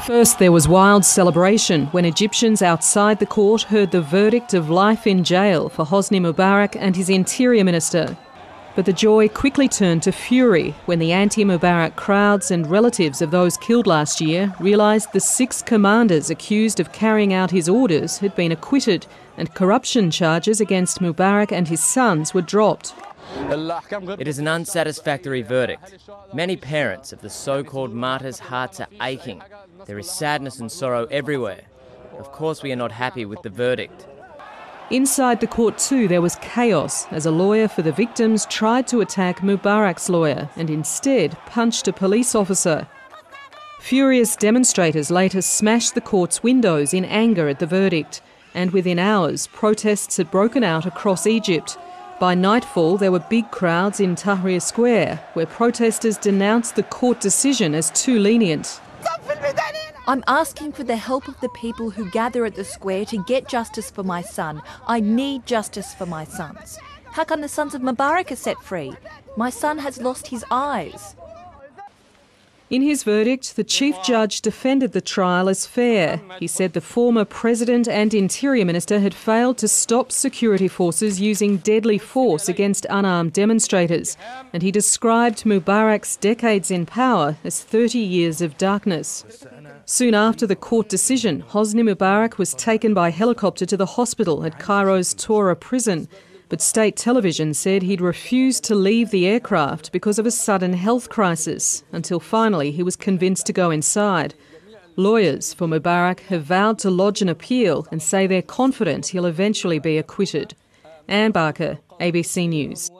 First, there was wild celebration when Egyptians outside the court heard the verdict of life in jail for Hosni Mubarak and his Interior Minister. But the joy quickly turned to fury when the anti-Mubarak crowds and relatives of those killed last year realised the 6 commanders accused of carrying out his orders had been acquitted and corruption charges against Mubarak and his sons were dropped. It is an unsatisfactory verdict. Many parents of the so-called martyrs' hearts are aching. There is sadness and sorrow everywhere. Of course we are not happy with the verdict. Inside the court too there was chaos as a lawyer for the victims tried to attack Mubarak's lawyer and instead punched a police officer. Furious demonstrators later smashed the court's windows in anger at the verdict, and within hours protests had broken out across Egypt. By nightfall there were big crowds in Tahrir Square where protesters denounced the court decision as too lenient. I'm asking for the help of the people who gather at the square to get justice for my son. I need justice for my sons. How come the sons of Mubarak are set free? My son has lost his eyes. In his verdict, the Chief Judge defended the trial as fair. He said the former President and Interior Minister had failed to stop security forces using deadly force against unarmed demonstrators, and he described Mubarak's decades in power as 30 years of darkness. Soon after the court decision, Hosni Mubarak was taken by helicopter to the hospital at Cairo's Tora prison, but state television said he'd refused to leave the aircraft because of a sudden health crisis, until finally he was convinced to go inside. Lawyers for Mubarak have vowed to lodge an appeal and say they're confident he'll eventually be acquitted. Anne Barker, ABC News.